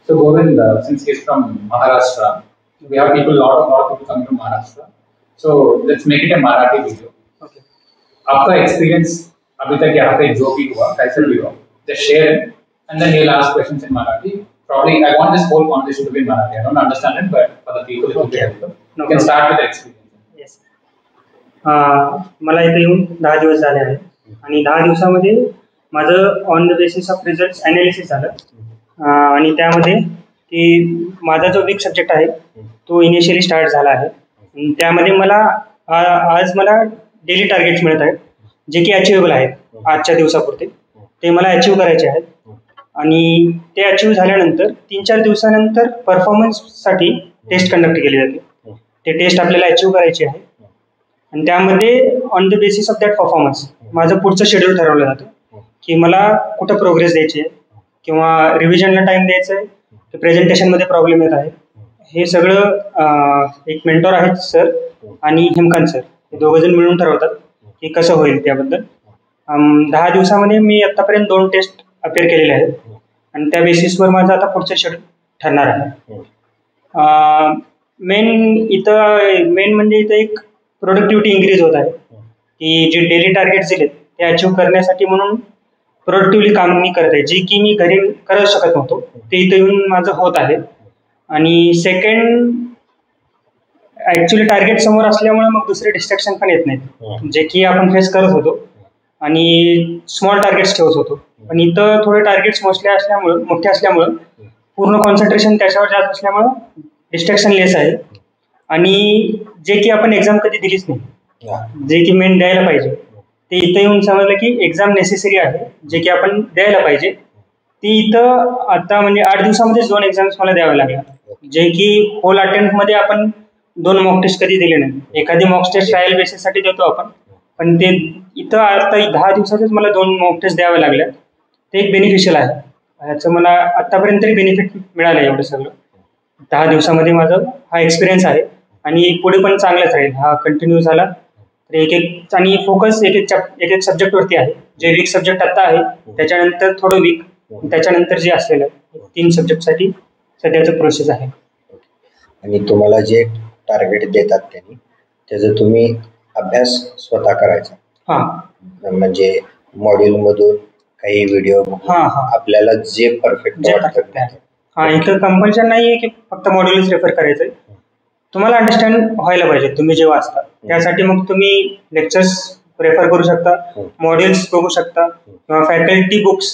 So Govind, since he's from Maharashtra, we have people, lot of people coming from Maharashtra. So let's make it a Marathi video. Okay. आपका experience अभी तक यहाँ पे जो भी हुआ, कैसे भी हुआ, just share it, and then he'll ask questions in Marathi. Probably I want this whole conversation to be in Marathi. I don't understand it, but for the people who Okay. helpful, you can start with the experience. Yes. मला इथे येऊन 10 दिवस झाले आहे आणि 10 दिवसामध्ये माझं on the basis of result analysis झालं आणि त्यामध्ये की माझा जो वीक सब्जेक्ट आहे तो इनिशियली स्टार्ट झाला आहे आणि त्यामध्ये मला आज मला डेली टार्गेट्स मिळत आहेत जे की अचिवेबल आहेत आजच्या दिवसापुरते. ते मला अचीव करायचे आहेत आणि ते अचीव झाल्यानंतर 3-4 दिवसानंतर परफॉर्मन्ससाठी टेस्ट कंडक्ट केली जाते. ते टेस्ट आपल्याला अचीव करायचे आहे आणि त्यामध्ये on the basis of that performance माझं पुढचं शेड्यूल ठरवलं जातं की मला कुठं प्रोग्रेस द्यायची आहे किंवा रिव्हिजनला टाईम द्यायचा आहे की प्रेझेंटेशनमध्ये प्रॉब्लेम येत आहे. हे सगळं एक मेंटॉर आहेत सर आणि हेमकांत सर, हे दोघंजण मिळून ठरवतात की कसं होईल त्याबद्दल. 10 दिवसामध्ये मी आत्तापर्यंत 2 टेस्ट अपेअर केलेले आहेत आणि त्या बेसिसवर माझं आता पुढचं शेड्यूल ठरणार आहे. मेन म्हणजे इथं एक प्रोडक्टिव्हिटी इन्क्रीज होत आहे की जे डेली टार्गेट्स दिलेत ते अचीव करण्यासाठी म्हणून प्रोडक्टिव्हली काम मी करत आहे, जे की मी घरी करू शकत नव्हतो ते इथं येऊन माझं होत आहे. आणि सेकंड, ॲक्च्युली टार्गेट समोर असल्यामुळे मग दुसरे डिस्ट्रॅक्शन पण येत नाहीत जे की आपण फेस करत होतो आणि स्मॉल टार्गेट्स ठेवत होतो. पण इथं थोडे टार्गेट्स मोठे असल्यामुळं पूर्ण कॉन्सन्ट्रेशन त्याच्यावर जास्त असल्यामुळं डिस्ट्रॅक्शन लेस आहे आणि जे की आपण एक्झाम कधी दिलीच नाही, जे की मेन द्यायला पाहिजे ते इथं येऊन समजलं की एक्झाम नेसेसरी आहे जे की आपण द्यायला पाहिजे. ती इथं आता म्हणजे 8 दिवसामध्येच 2 एक्झाम्स मला द्याव्या लागल्या, जे की होल अटेम्प्टमध्ये आपण 2 मॉक टेस्ट कधी दिले नाही. एखादी मॉक टेस्ट ट्रायल बेसिससाठी देतो आपण, पण ते इथं आता 10 दिवसातच मला 2 मॉक टेस्ट द्याव्या लागल्या. ते एक बेनिफिशियल आहे. ह्याचं मला आत्तापर्यंत तरी बेनिफिट मिळालं आहे एवढं सगळं. 10 दिवसामध्ये माझा हा एक्सपिरियन्स आहे आणि पुढे पण चांगलाच राहील. हा कंटिन्यू झाला तर एक आणि फोकस एक सब्जेक्टवरती आहे. जे वीक सब्जेक्ट आता आहे त्याच्यानंतर थोडं वीक, त्याच्यानंतर जे असलेलं आहे 3 सब्जेक्टसाठी सध्याचं प्रोसेस आहे. आणि तुम्हाला जे टार्गेट देतात त्यांनी त्याचा तुम्ही अभ्यास स्वतः करायचा. म्हणजे मॉड्यूलमधून काही व्हिडिओ आपल्याला जे परफेक्ट वाटतं. इथं कंपल्शन नाही आहे की फक्त मॉड्यूलच रेफर करायचं आहे. तुम्हाला अंडरस्टँड व्हायला पाहिजे तुम्ही जे वाचता. त्यासाठी मग तुम्ही लेक्चर्स रेफर करू शकता, मॉड्यूल्स बघू शकता किंवा फॅकल्टी बुक्स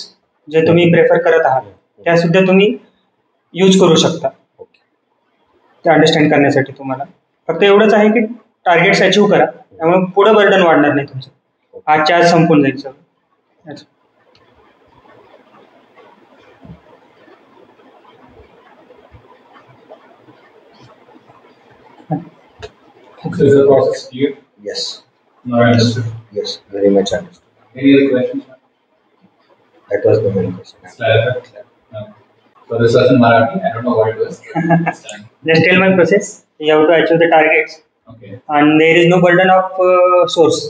जे तुम्ही प्रेफर करत आहात त्या सुद्धा तुम्ही यूज करू शकता ते अंडरस्टँड करण्यासाठी. तुम्हाला फक्त एवढंच आहे की टार्गेट्स अचीव करा, त्यामुळे पुढे बर्डन वाढणार नाही तुमचं. आजच्या आज संपून जाईल सगळं. Is the process clear? Yes. No, I understood. Yes, very much understood. Any other questions? That was the main question. No. So this was in Marathi. I don't know what it was. Just tell my process. You have to achieve the targets. Okay. And there is no burden of source.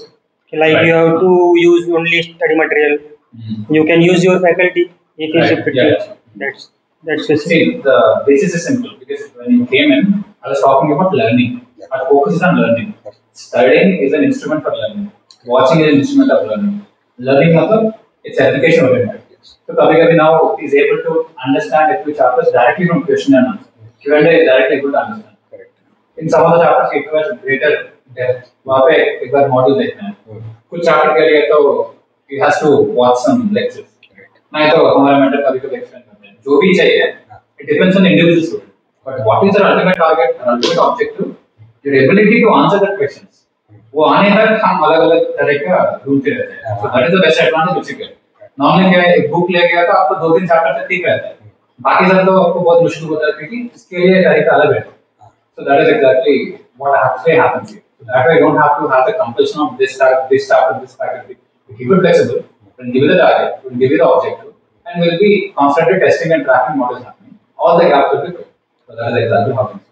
Like right. You have to use only study material. You can use your faculty if you should. That's it. See, the basis is simple because when you came in, I was talking about learning. Our focus is on learning. Studying is an instrument for learning. Watching is an instrument of learning. Learning, it's application oriented. So, Kabhi now is able to understand a few chapters directly from question and answer. Q&A is directly able to understand. Correct. In some of the chapters, it was greater depth. वहाँ पे एक बार module देखना है. कुछ chapter के लिए तो he has to watch some lectures. नहीं तो हमारा मेंटर कभी एक्सप्लेन करते हैं. जो भी चाहिए, it depends on individual student. But what is our ultimate target? Our ultimate objective? Your ability to answer the questions. वो आने तक हम अलग-अलग तरह का ढूंढते रहते हैं. So that is the best advantage which you get. Normally क्या है, एक बुक ले गया तो आपको 2-3 चैप्टर तक ठीक रहता है. बाकी सब तो आपको बहुत मुश्किल होता है क्योंकि इसके लिए तरीका अलग है. So that is exactly what actually happens here. So that way you don't have to have the compulsion of this chapter, this faculty. We keep it flexible. We'll give you the target, we'll give you the objective, and we'll be constantly testing and tracking what is happening. All the gaps will be filled. So that is exactly how it is.